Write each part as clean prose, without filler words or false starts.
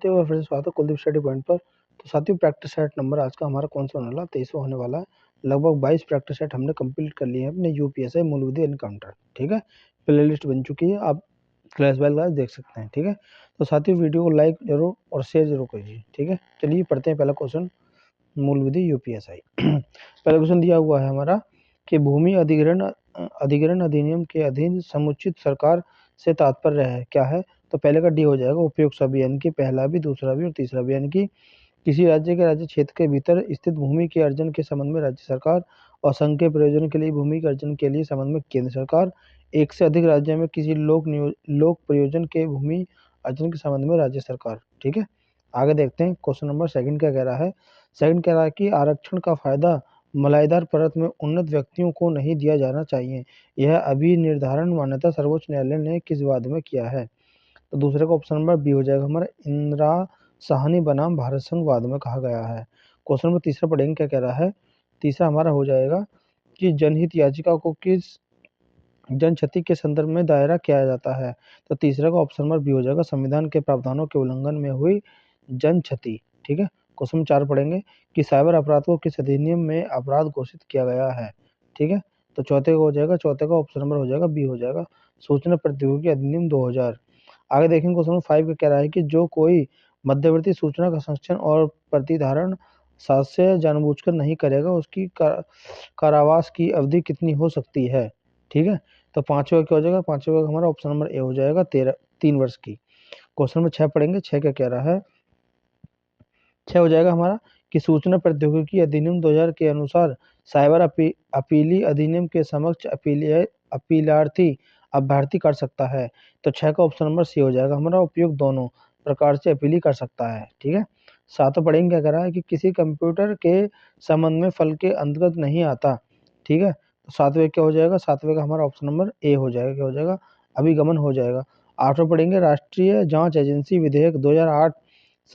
नमस्ते और फिर से स्वागत है कुलदीप स्टडी पॉइंट पर। तो साथियों, प्रैक्टिस सेट नंबर आज का हमारा कौन सा होने वाला, 23वां होने वाला है। लगभग 22 प्रैक्टिस सेट हमने कंप्लीट कर लिए हैं अपने यूपीएससी मूल विधि एनकाउंटर। ठीक है, प्ले लिस्ट बन चुकी है, आप क्लास बाय क्लास देख सकते हैं। ठीक है, तो साथियों वीडियो को लाइक जरूर और शेयर जरूर कीजिए। ठीक है, चलिए पढ़ते हैं पहला क्वेश्चन, मूल विधि यूपीएसआई। पहला क्वेश्चन दिया हुआ है हमारा कि भूमि अधिग्रहण अधिनियम के अधीन समुचित सरकार से तात्पर्य है क्या है। तो पहले का डी हो जाएगा उपयुक्त सभी, यानी कि पहला भी, दूसरा भी और तीसरा भी, यानी कि किसी राज्य के राज्य क्षेत्र के भीतर स्थित भूमि के अर्जन के संबंध में राज्य सरकार और संघ के प्रयोजन के लिए भूमि के अर्जन के लिए संबंध में केंद्र सरकार, एक से अधिक राज्य में किसी लोक प्रयोजन के भूमि अर्जन के संबंध में राज्य सरकार। ठीक है, आगे देखते हैं क्वेश्चन नंबर सेकंड क्या कह रहा है। सेकंड कह रहा है कि आरक्षण का फायदा मलाईदार परत में उन्नत व्यक्तियों को नहीं दिया जाना चाहिए, यह अभी निर्धारण मान्यता सर्वोच्च न्यायालय ने किस वाद में किया है। तो दूसरे का ऑप्शन नंबर बी हो जाएगा हमारा इंदिरा साहनी बनाम भारत संघ वाद में कहा गया है। क्वेश्चन नंबर तीसरा पढ़ेंगे क्या कह रहा है। तीसरा हमारा हो जाएगा कि जनहित याचिका को किस जन क्षति के संदर्भ में दायरा किया जाता है। तो तीसरा का ऑप्शन नंबर बी हो जाएगा संविधान के प्रावधानों के उल्लंघन में हुई जन क्षति। ठीक है, क्वेश्चन नंबर 4 पढ़ेंगे कि साइबर अपराध को किस अधिनियम में अपराध घोषित किया गया है। ठीक है, तो चौथे का हो जाएगा, चौथे का ऑप्शन नंबर हो जाएगा बी हो जाएगा सूचना प्रौद्योगिकी अधिनियम 2000। आगे देखेंगे क्वेश्चन नंबर 5 का कह रहा है कि जो कोई मध्यवर्ती सूचना का संरक्षण और प्रतिधारण साक्ष्य जानबूझकर नहीं करेगा उसकी कारावास की अवधि कितनी हो सकती है। ठीक है, तो पांचवा क्या हो जाएगा, पांचवा का हमारा ऑप्शन नंबर ए हो जाएगा 3 वर्ष की। क्वेश्चन नंबर 6 पढ़ेंगे, 6 का कह रहा है, 6 हो जाएगा हमारा कि सूचना प्रौद्योगिकी अधिनियम 2000 के अनुसार साइबर अपीली अधिनियम के समक्ष अपीलार्थी अभ्यर्थी कर सकता है। तो 6 का ऑप्शन नंबर सी हो जाएगा हमारा उपयुक्त दोनों प्रकार से अपील कर सकता है। ठीक है, सातों पढ़ेंगे क्या कर रहा है कि किसी कंप्यूटर के संबंध में फल के अंतर्गत नहीं आता। ठीक है, तो सातवें क्या हो जाएगा, सातवें का हमारा ऑप्शन नंबर ए हो जाएगा, क्या हो जाएगा अभिगमन हो जाएगा। आठवें पढ़ेंगे राष्ट्रीय जांच एजेंसी विधेयक 2008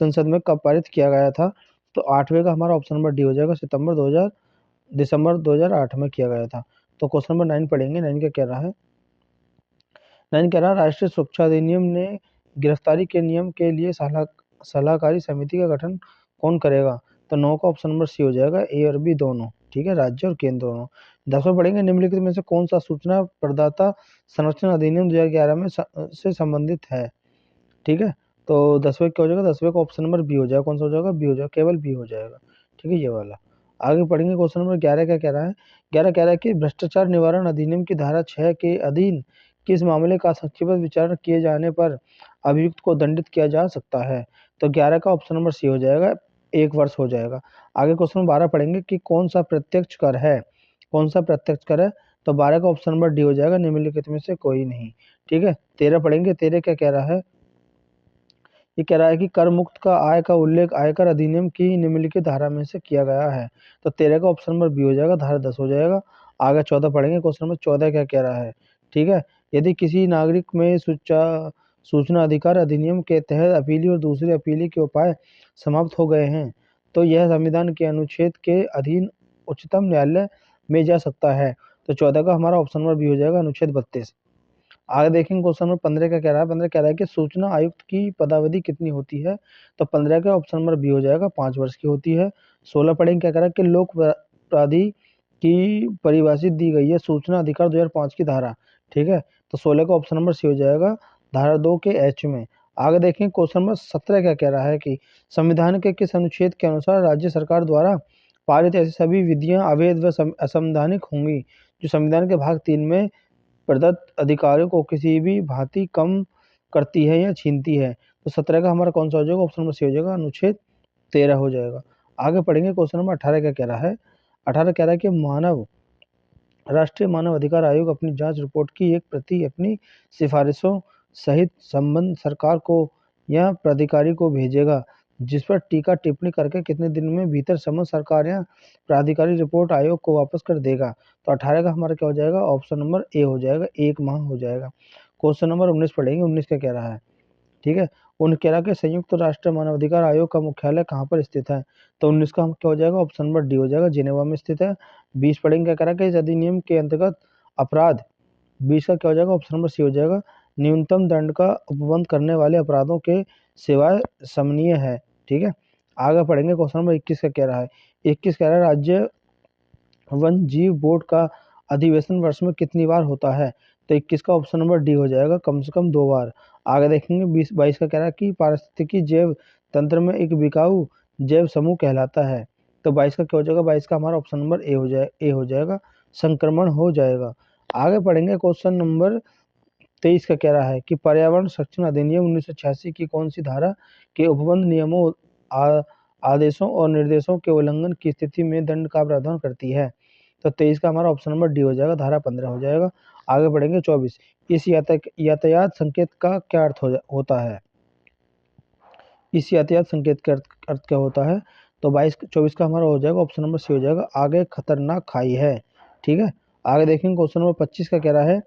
संसद में कब पारित किया गया था। तो आठवें का हमारा ऑप्शन नंबर डी हो जाएगा दिसंबर 2008 में किया गया था। तो क्वेश्चन नंबर 9 पढ़ेंगे, 9 का कह रहा है, 9 कह रहा है राष्ट्रीय सुरक्षा अधिनियम ने गिरफ्तारी के नियम के लिए सलाहकारी समिति का गठन कौन करेगा। तो 9 का ऑप्शन नंबर सी हो जाएगा ए और बी दोनों। ठीक है, राज्य और केंद्र दोनों। 10वां पढ़ेंगे निम्नलिखित में से कौन सा सूचना प्रदाता संरक्षण अधिनियम 2011 में से संबंधित है। ठीक है, तो 10वें क्या हो जाएगा, 10वें का ऑप्शन नंबर बी हो जाएगा, कौन सा हो जाएगा, बी हो जाएगा, केवल बी हो जाएगा। ठीक है, ये वाला। आगे पढ़ेंगे क्वेश्चन नंबर 11 क्या कह रहा है। 11 कह रहा है कि भ्रष्टाचार निवारण अधिनियम की धारा 6 के अधीन किस मामले का संक्षिप्त विचारण किए जाने पर अभियुक्त को दंडित किया जा सकता है। तो 11 का ऑप्शन नंबर सी हो जाएगा, 1 वर्ष हो जाएगा। आगे क्वेश्चन 12 पढ़ेंगे कि कौन सा प्रत्यक्ष कर है, कौन सा प्रत्यक्ष कर है। तो 12 का ऑप्शन नंबर डी हो जाएगा निम्नलिखित में से कोई नहीं। ठीक है, 13 पढ़ेंगे, 13 क्या कह रहा है, ये कह रहा है कि कर मुक्त का आय का उल्लेख आयकर अधिनियम की निम्नलिखित धारा में से किया गया है। तो 13 का ऑप्शन नंबर बी हो जाएगा, धारा 10 हो जाएगा। आगे 14 पढ़ेंगे, क्वेश्चन नंबर 14 क्या कह रहा है। ठीक है, यदि किसी नागरिक में सूचना अधिकार अधिनियम के तहत अपीली और दूसरी अपीली के उपाय समाप्त हो गए हैं तो यह संविधान के अनुच्छेद के अधीन उच्चतम न्यायालय में जा सकता है। तो 14 का हमारा ऑप्शन नंबर बी हो जाएगा अनुच्छेद 32। आगे देखेंगे क्वेश्चन नंबर 15 का कह रहा है, 15 कह रहा है कि सूचना आयुक्त की पदावधि कितनी होती है। तो 15 का ऑप्शन नंबर बी हो जाएगा, 5 वर्ष की होती है। 16 पढ़ेंगे क्या कह रहा है कि लोक अपराधी की परिभाषित दी गई है सूचना अधिकार 2005 की धारा। ठीक है, तो 16 का ऑप्शन नंबर सी हो जाएगा, धारा 2 के एच में। आगे देखेंगे क्वेश्चन नंबर 17 क्या कह रहा है कि संविधान के किस अनुच्छेद के अनुसार राज्य सरकार द्वारा पारित ऐसी सभी विधियां अवैध व असंवैधानिक होंगी जो संविधान के भाग 3 में प्रदत्त अधिकारों को किसी भी भांति कम करती है या छीनती है। तो 17 का हमारा कौन सा हो जाएगा, ऑप्शन नंबर सी हो जाएगा, अनुच्छेद 13 हो जाएगा। आगे पढ़ेंगे क्वेश्चन नंबर 18 क्या कह रहा है। 18 कह रहा है कि राष्ट्रीय मानव अधिकार आयोग अपनी जांच रिपोर्ट की एक प्रति अपनी सिफारिशों सहित संबंध सरकार को या प्राधिकारी को भेजेगा, जिस पर टीका टिप्पणी करके कितने दिन में भीतर समस्त सरकार या प्राधिकारी रिपोर्ट आयोग को वापस कर देगा। तो 18 का हमारा क्या हो जाएगा, ऑप्शन नंबर ए हो जाएगा, 1 माह हो जाएगा। क्वेश्चन नंबर 19 पढ़ेंगे, 19 का कह रहा है। ठीक है, उन कह रहा कि संयुक्त राष्ट्र मानवाधिकार आयोग का मुख्यालय कहाँ पर स्थित है। तो 19 का हम क्या हो जाएगा, ऑप्शन नंबर डी हो जाएगा, जिनेवा में स्थित है। 20 पढ़ेंगे क्या कह रहा है कि इस अधिनियम के अंतर्गत अपराध, 20 का क्या हो जाएगा, ऑप्शन नंबर सी हो जाएगा, न्यूनतम दंड का उपबंध करने वाले अपराधों के सिवाय समनीय है। ठीक है, आगे पढ़ेंगे। क्वेश्चन नंबर 21 का कह रहा है, 21 कह रहा है राज्य वन जीव बोर्ड का अधिवेशन वर्ष में कितनी बार होता है? तो 21 का ऑप्शन नंबर डी हो जाएगा, कम से कम 2 बार। आगे देखेंगे 22 का कह रहा है कि पारिस्थितिकी जैव तंत्र में एक बिकाऊ जैव समूह कहलाता है। तो 22 का क्या हो जाएगा? 22 का हमारा ऑप्शन नंबर ए हो जाएगा, संक्रमण हो जाएगा। आगे पढ़ेंगे। क्वेश्चन नंबर 23 का कह रहा है कि पर्यावरण संरक्षण अधिनियम 1986 की कौन सी धारा के उपबंध नियमों, आदेशों और निर्देशों के उल्लंघन की स्थिति में दंड का प्रावधान करती है? तो 23 का हमारा ऑप्शन नंबर डी हो जाएगा, धारा 15 हो जाएगा। आगे बढ़ेंगे 24, इस यातायात संकेत का क्या अर्थ होता है? इस यातायात संकेत का अर्थ क्या होता है? तो 24 का हमारा हो जाएगा, ऑप्शन नंबर सी हो जाएगा, आगे खतरनाक खाई है। ठीक है, आगे देखेंगे। क्वेश्चन नंबर 25 का कह रहा है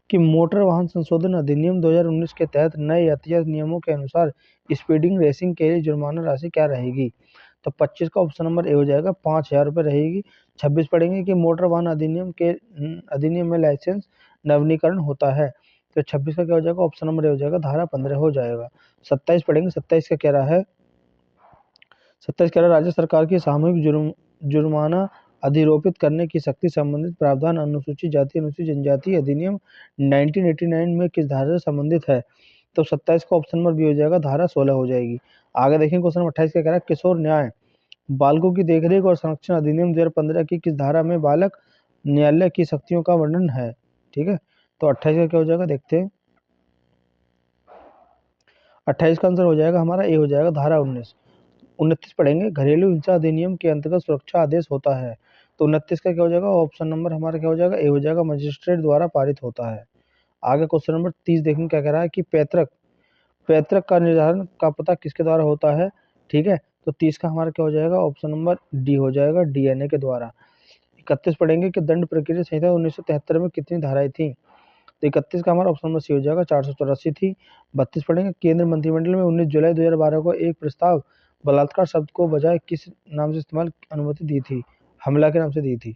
कि मोटर वाहन संशोधन अधिनियम 2019 के तहत नए यातायात नियमों के अनुसार स्पीडिंग रेसिंग के लिए जुर्माना राशि क्या रहेगी? तो 25 का ऑप्शन नंबर ए हो जाएगा, 5,000 रुपये रहेगी। 26 पढ़ेंगे कि मोटर वाहन अधिनियम में लाइसेंस नवीनीकरण होता है। तो 26 का क्या हो जाएगा? ऑप्शन नंबर ए हो जाएगा, धारा 15 हो जाएगा। 27 पढ़ेंगे। 27 का कह रहा है, 27 कह रहा है राज्य सरकार की सामूहिक जुर्माना अधिरोपित करने की शक्ति संबंधित प्रावधान अनुसूचित जाति अनुसूचित जनजाति अधिनियम 1989 में किस धारा से संबंधित है? तो 27 का ऑप्शन नंबर बी हो जाएगा, धारा 16 हो जाएगी। आगे देखेंगे। क्वेश्चन नंबर 28 का कह रहा है किशोर न्याय बालकों की देखरेख और संरक्षण अधिनियम 2015 की किस धारा में बालक न्यायालय की शक्तियों का वर्णन है? ठीक है, तो 28 का क्या हो जाएगा? देखते हैं। 28 का आंसर हो जाएगा हमारा ए हो जाएगा, धारा 19। 29 पढ़ेंगे। घरेलू हिंसा अधिनियम के अंतर्गत सुरक्षा आदेश होता है। तो 29 का क्या हो जाएगा? ऑप्शन नंबर हमारा क्या हो जाएगा? ए हो जाएगा, मजिस्ट्रेट द्वारा पारित होता है। आगे क्वेश्चन नंबर 30 देखेंगे क्या कह रहा है कि पैतृक का निर्धारण का पता किसके द्वारा होता है? ठीक है, तो 30 का हमारा क्या हो जाएगा? ऑप्शन नंबर डी हो जाएगा, डीएनए के द्वारा। 31 पढ़ेंगे कि दंड प्रक्रिया संहिता 1973 में कितनी धाराएं थी? तो 31 का हमारा ऑप्शन नंबर सी हो जाएगा, 484 थी। 32 पढ़ेंगे। केंद्र मंत्रिमंडल में 19 जुलाई 2012 को एक प्रस्ताव बलात्कार शब्द को बजाय किस नाम से इस्तेमाल अनुमति दी थी? हमला के नाम से दी थी।